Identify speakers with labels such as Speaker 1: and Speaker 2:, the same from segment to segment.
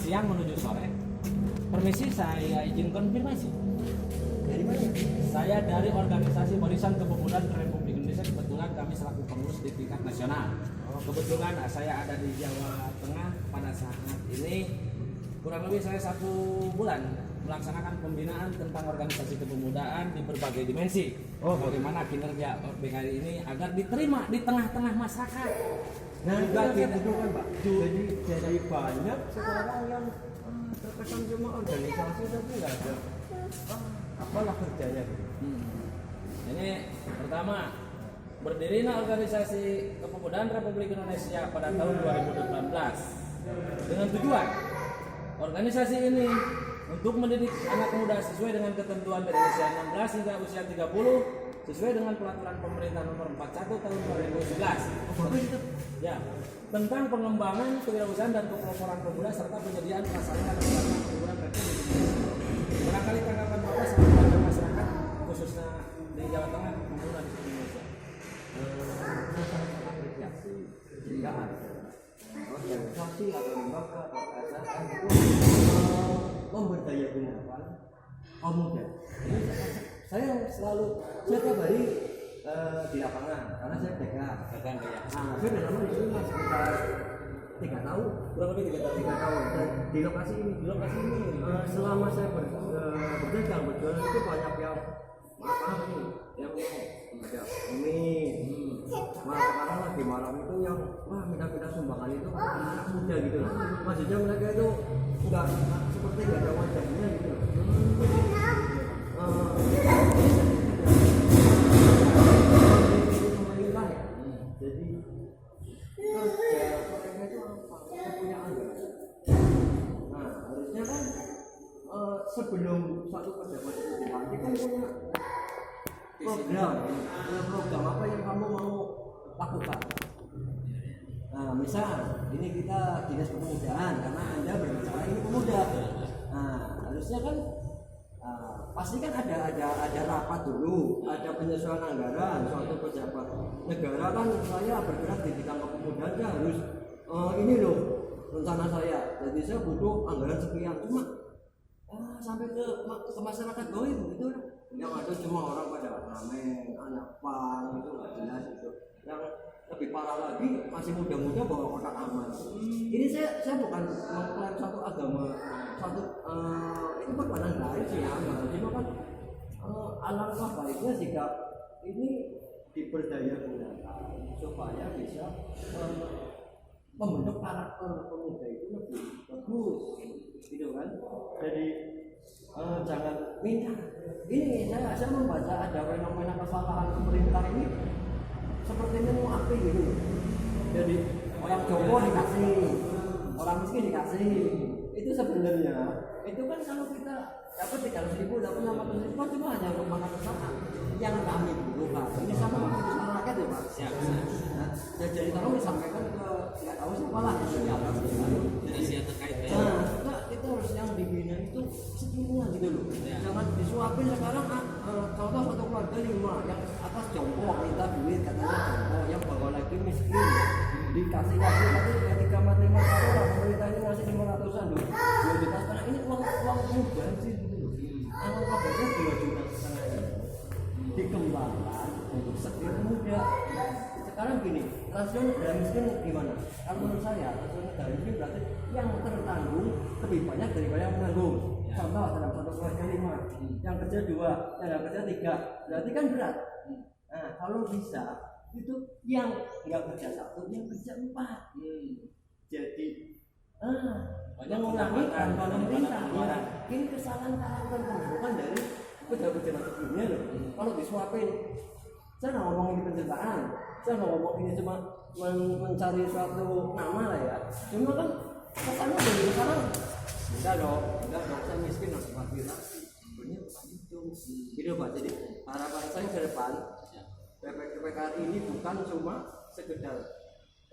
Speaker 1: siang menuju sore. Permisi, saya izin konfirmasi.
Speaker 2: Dari mana?
Speaker 1: Saya dari organisasi Barisan Kepemudaan Republik Indonesia. Kebetulan kami selaku pengurus di tingkat nasional. Kebetulan saya ada di Jawa Tengah pada saat ini. Kurang lebih saya 1 bulan melaksanakan pembinaan tentang organisasi kepemudaan di berbagai dimensi. Bagaimana kinerja ORBKI ini agar diterima di tengah-tengah masyarakat.
Speaker 2: Nah,
Speaker 1: juga
Speaker 2: kita
Speaker 1: kita
Speaker 2: butuhkan Pak. Jadi banyak sekarang yang terkesan cuma organisasi tapi nggak ada apalah kerjanya gitu.
Speaker 1: Ini pertama, berdirinya organisasi kepemudaan Republik Indonesia pada tahun 2018 dengan tujuan organisasi ini untuk mendidik anak muda sesuai dengan ketentuan dari usia 16 hingga usia 30 sesuai dengan peraturan pemerintah nomor 41 tahun 2011. Ya, tentang pengembangan kewirausahaan dan kepeloporan pemuda serta penyediaan prasarana dan sarana perkebunan Republik Indonesia. Barangkali tanggapan Bapak sama masyarakat khususnya di Jawa Tengah maupun di Indonesia.
Speaker 2: Apresiasi jika ada organisasi atau lembaga atau yayasan itu memberdayakan kaum muda. Jadi saya selalu setiap hari di lapangan karena saya pegang.
Speaker 1: Ya.
Speaker 2: Saya sudah lama di sini mas, sekitar 3 tahun.
Speaker 1: Kurang lebih 3 tahun.
Speaker 2: Dan di lokasi ini selama saya berdagang berjualan itu banyak yang maaf nih yang ada ini sekarang lagi malam itu yang minta sumbangan itu anak muda gitu loh. Maksudnya mereka itu enggak seperti enggak ada wajahnya gitu loh. Jadi kerja mereka itu apa? Punya anggaran. Nah harusnya kan sebelum satu pejabat itu dilantik kan punya program apa yang kamu mau lakukan. Nah misal ini kita dinas kepemudaan karena anda berbicara ini pemuda. Nah harusnya kan pasti kan ada rapat dulu, ada penyesuaian anggaran. Suatu pejabat negara kan saya bergerak di bidang kepemudaan saya harus ini loh rencana saya. Jadi saya butuh anggaran sekian cuma sampai ke masyarakat bawah begitu yang ada cuma orang pada ngamen, anak pang itu nggak jelas gitu. Yang lebih parah lagi masih muda-muda bawa kotak amal. Ini saya bukan mengklaim satu agama, itu perbuatan baik sih ya, cuma kan alangkah baiknya jika ini diberdayakan supaya bisa membentuk karakter pemuda itu lebih bagus, gitu kan? Jadi jangan minta. Ini saya membaca ada fenomena kesalahan pemerintah ini sepertinya mau apa gitu. Jadi orang Joko dikasih, orang miskin dikasih. Itu sebenarnya itu kan kalau kita dapat 300.000 dapat 600.000 cuma hanya untuk makan bersama. Yang kami butuhkan ini sama keputusan rakyat ya Pak. Siap. Nah, jadi tolong disampaikan ke nggak tahu siapa lah di atas
Speaker 1: Jadi terkait ya.
Speaker 2: Nah, kita harus yang dibina itu sekian gitu loh. Ya. Jangan disuapin sekarang contoh satu keluarga 5 yang atas jongkok minta duit katanya jongkok, yang bawah lagi miskin dikasih lagi tapi ketika matematika lah pemerintah ini ngasih 500-an loh 2 juta setengah ini uang bensin gitu loh. Kabarnya 2 juta setengah ini dikembangkan untuk skill muda. Sekarang gini, rasio negara miskin gimana? Kalau menurut saya rasio negara miskin berarti yang tertanggung lebih banyak daripada yang menanggung. Contoh dalam satu keluarga 5, yang kerja 2, yang nggak kerja 3, berarti kan berat. Nah kalau bisa itu yang nggak kerja 1, yang kerja 4. Jadi mengulangi bantuan pemerintah. Ini kesalahan karakter pembentukan dari pejabat-pejabat sebelumnya loh. Kalau disuapin, saya nggak ngomong ini penceritaan, saya nggak ngomong ini cuma mencari suatu nama lah ya. Cuma kan kesannya dari sekarang enggak dong, saya miskin harus fasilitasi. Sebenarnya bukan itu. Gitu Pak. Jadi harapan saya ke depan PPKI ini bukan cuma sekedar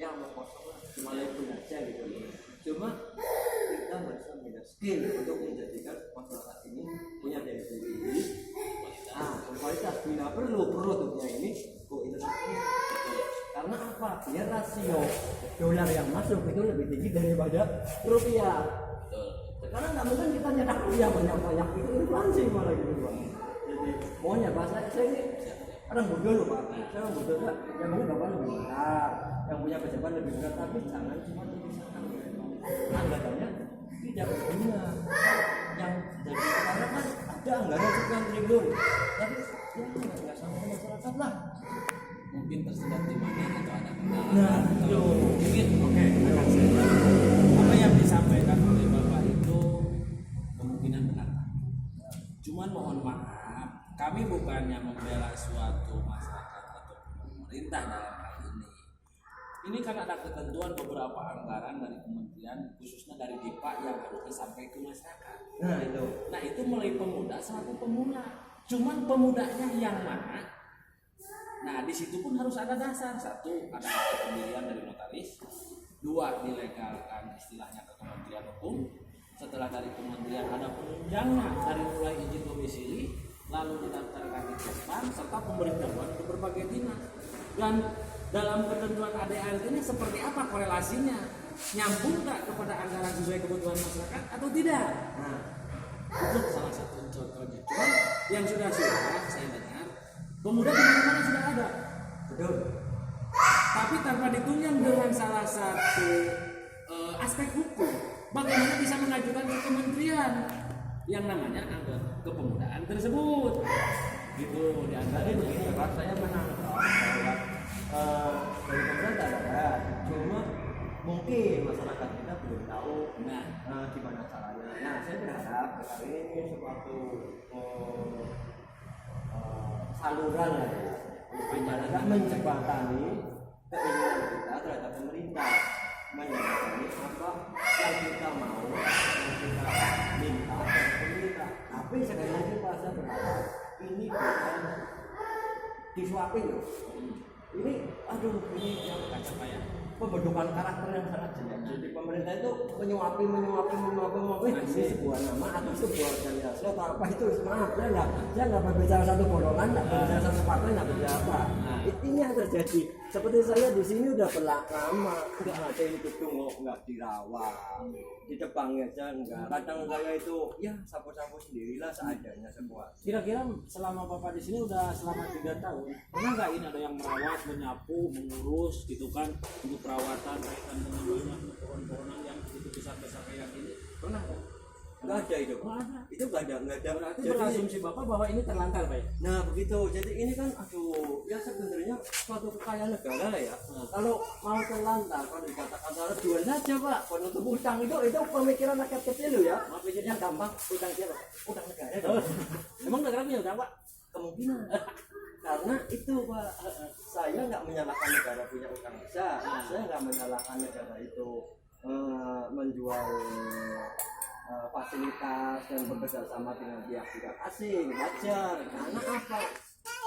Speaker 2: yang mengkosong cuma label aja gitu. Cuma kita harus punya skill untuk menjadikan masyarakat ini punya daya diri. Kualitas bila perlu produknya ini go internasional. Karena apa? Biar rasio dolar yang masuk itu lebih tinggi daripada rupiah.
Speaker 1: Betul.
Speaker 2: Sekarang nggak mungkin kita nyetak kuliah banyak-banyak itu inflasi malah gitu Pak. Jadi maunya bahasa saya ini orang bodoh loh Pak. Saya orang bodoh Pak. Yang mungkin Bapak lebih benar, yang punya pejabat lebih benar, tapi jangan cuma memisahkan anggarannya tidak berguna. Yang jadi karena kan ada anggaran sekian triliun, tapi ya nggak sampai masyarakat lah.
Speaker 1: Mungkin tersendat di mana atau ada kendala.
Speaker 2: Nah,
Speaker 1: atau
Speaker 2: itu.
Speaker 1: mungkin akan saya apa yang disampaikan oleh Bapak itu kemungkinan benar. Cuman mohon maaf, kami bukannya membela suatu masyarakat atau pemerintah dalam hal ini. Ini kan ada ketentuan beberapa anggaran dari kementerian, khususnya dari DIPA yang harusnya sampai ke masyarakat. Nah itu mulai pemuda selaku pemuda. Cuman pemudanya yang mana? Nah di situ pun harus ada dasar. Satu, ada akte pendirian dari notaris. Dua, dilegalkan istilahnya ke Kementerian Hukum. Setelah dari kementerian ada penunjangnya dari mulai izin domisili, lalu didaftarkan di Kesbang serta pemberitahuan ke berbagai dinas. Dan dalam ketentuan ADART ini seperti apa korelasinya? Nyambung nggak kepada anggaran sesuai kebutuhan masyarakat atau tidak? Nah, itu salah satu contohnya. Cuma yang sudah saya dengar, pemuda di mana-mana sudah ada.
Speaker 2: Betul.
Speaker 1: Tapi tanpa ditunjang dengan salah satu aspek hukum, bagaimana bisa mengajukan ke kementerian yang namanya anggaran kepemudaan tersebut? Gitu diantara
Speaker 2: Jadi begini Pak, saya menangkap bahwa dari pemerintah ada, cuma mungkin masyarakat kita belum tahu gimana caranya. Nah, saya berharap karena ini suatu saluran lah ya, untuk menjembatani keinginan kita terhadap pemerintah, menjembatani apa yang kita mau, yang kita minta dari pemerintah. Tapi sekali lagi Pak, saya berharap ini bukan disuapin loh. Ini ini yang kacau ya. Pembentukan karakter yang sangat jelek. Jadi pemerintah itu menyuapi ini sebuah nama atau sebuah organisasi atau apa itu, maaf saya nggak berbicara satu golongan, nggak berbicara satu partai, nggak berbicara apa. Ini yang terjadi. Seperti saya di sini udah lama, nggak ada yang gedung nggak dirawat, di depannya aja enggak. Kadang saya itu ya sapu-sapu sendirilah seadanya semua.
Speaker 1: Kira-kira selama Bapak di sini udah selama 3 tahun, pernah nggak ini ada yang merawat, menyapu, mengurus gitu kan untuk perawatan kaitan dengan banyak pohon-pohonan yang begitu besar-besar kayak gini? Pernah nggak?
Speaker 2: Nggak ada itu.
Speaker 1: Nggak ada.
Speaker 2: Itu nggak ada.
Speaker 1: Berarti berasumsi Bapak bahwa ini terlantar Pak ya?
Speaker 2: Nah begitu, jadi ini kan ya sebenarnya suatu kekayaan negara lah ya. Kalau mau terlantar, kalau dikatakan salah jual saja Pak, penutup utang itu pemikiran rakyat kecil loh ya. Pikirnya gampang, utang siapa? Utang negara.
Speaker 1: Emang negara punya utang Pak?
Speaker 2: Kemungkinan. Karena itu Pak, saya nggak menyalahkan negara punya utang besar, saya nggak menyalahkan negara itu menjual fasilitas dan bekerja sama dengan pihak-pihak asing, wajar. Karena apa?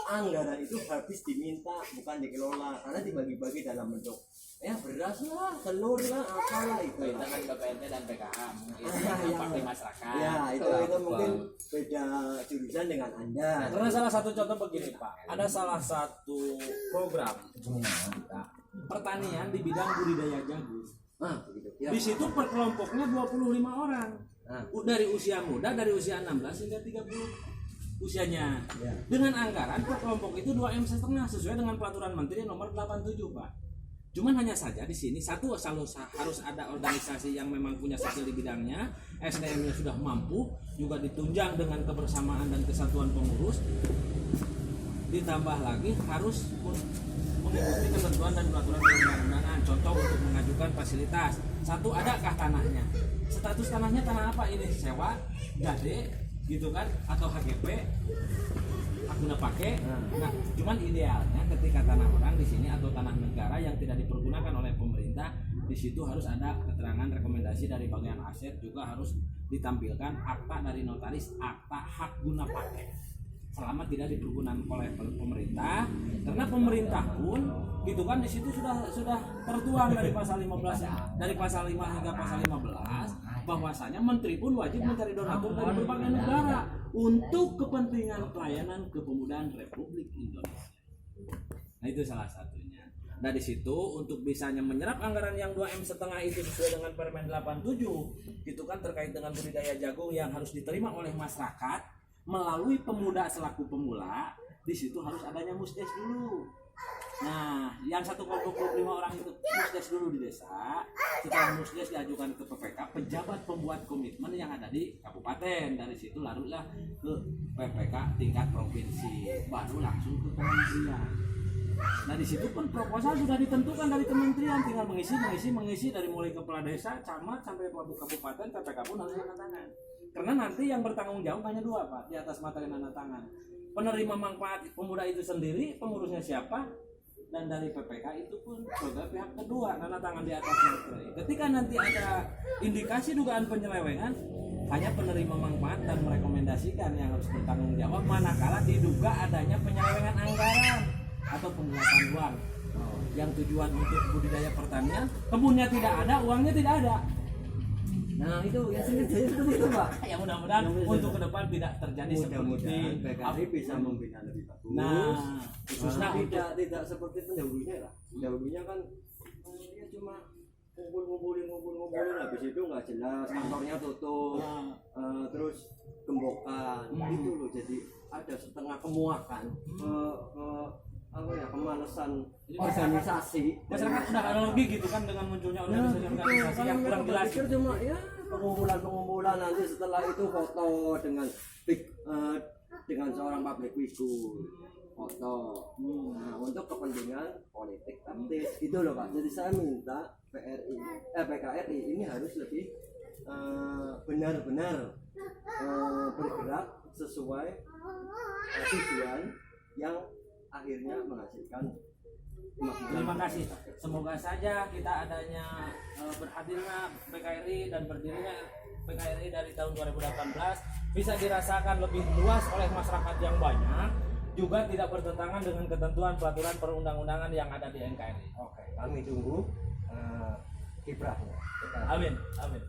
Speaker 2: Anggaran itu habis diminta, bukan dikelola, karena dibagi-bagi dalam bentuk beras lah, telur lah, apalah itu.
Speaker 1: Kita kan BPNT dan PKH mungkin dampak di masyarakat.
Speaker 2: Ya itu mungkin beda jurusan dengan Anda.
Speaker 1: Karena salah satu contoh begini Pak, ada salah satu program pertanian di bidang budidaya jagung.
Speaker 2: Begitu. Ya.
Speaker 1: Di situ per kelompoknya 25 orang. Dari usia muda, dari usia 16 hingga 30 usianya.
Speaker 2: Ya.
Speaker 1: Dengan anggaran per kelompok itu 2,5 M sesuai dengan peraturan Menteri nomor 87 Pak. Cuman hanya saja di sini satu harus ada organisasi yang memang punya skill di bidangnya, SDM-nya sudah mampu, juga ditunjang dengan kebersamaan dan kesatuan pengurus. Ditambah lagi harus mengikuti ketentuan dan peraturan perundang-undangan. Contoh untuk mengajukan fasilitas. Satu, adakah tanahnya? Status tanahnya tanah apa ini? Sewa, gade, gitu kan? Atau HGP? Hak guna pakai. Nah, cuman idealnya ketika tanah orang di sini atau tanah negara yang tidak dipergunakan oleh pemerintah, di situ harus ada keterangan rekomendasi dari bagian aset, juga harus ditampilkan akta dari notaris, akta hak guna pakai. Selama tidak dipergunakan oleh pemerintah, karena pemerintah pun gitu kan di situ sudah tertuang dari pasal 15 dari pasal 5 hingga pasal 15 bahwasanya menteri pun wajib mencari donatur dari berbagai negara untuk kepentingan pelayanan kepemudaan Republik Indonesia. Nah itu salah satunya. Nah di situ untuk bisanya menyerap anggaran yang 2,5 M itu sesuai dengan Permen 87 itu kan terkait dengan budidaya jagung yang harus diterima oleh masyarakat melalui pemuda selaku pemula. Di situ harus adanya musdes dulu. Nah, yang 1,25 orang itu musdes dulu di desa. Setelah musdes diajukan ke PPK, pejabat pembuat komitmen yang ada di kabupaten. Dari situ lalulah ke PPK tingkat provinsi, baru langsung ke kementerian. Nah, di situ pun proposal sudah ditentukan dari kementerian, tinggal mengisi dari mulai kepala desa, camat sampai kabupaten, PPK pun harus tanda tangan. Karena nanti yang bertanggung jawab hanya 2, Pak, di atas materi tanda tangan. Penerima manfaat pemuda itu sendiri, pengurusnya siapa, dan dari PPK itu pun sebagai pihak kedua tanda tangan di atas materi. Ketika nanti ada indikasi dugaan penyelewengan, hanya penerima manfaat dan merekomendasikan yang harus bertanggung jawab manakala diduga adanya penyelewengan anggaran atau penggelapan uang yang tujuan untuk budidaya pertanian, kebunnya tidak ada, uangnya tidak ada.
Speaker 2: Nah itu yang sering saya seperti itu Pak.
Speaker 1: Ya mudah-mudahan untuk ke depan tidak terjadi seperti
Speaker 2: Mudah-mudahan PKRI bisa membina lebih bagus.
Speaker 1: Nah, khususnya
Speaker 2: tidak seperti pendahulunya lah. Pendahulunya kan dia cuma ngumpulin habis itu nggak jelas, kantornya tutup, terus gembokan itu loh, jadi ada setengah kemuakan kemalasan organisasi.
Speaker 1: masyarakat sudah analogi gitu kan dengan munculnya organisasi yang kurang jelas.
Speaker 2: Cuma ya pengumpulan nanti setelah itu foto dengan seorang public figure, foto. Nah, untuk kepentingan politik taktis itu loh Pak. Jadi saya minta PKRI ini harus lebih benar-benar bergerak sesuai tujuan yang akhirnya menghasilkan.
Speaker 1: Terima kasih. Semoga saja kita adanya berhadirnya PKRI dan berdirinya PKRI dari tahun 2018 bisa dirasakan lebih luas oleh masyarakat yang banyak, juga tidak bertentangan dengan ketentuan peraturan perundang-undangan yang ada di NKRI.
Speaker 2: Oke, kami tunggu kiprahnya.
Speaker 1: Amin. Amin.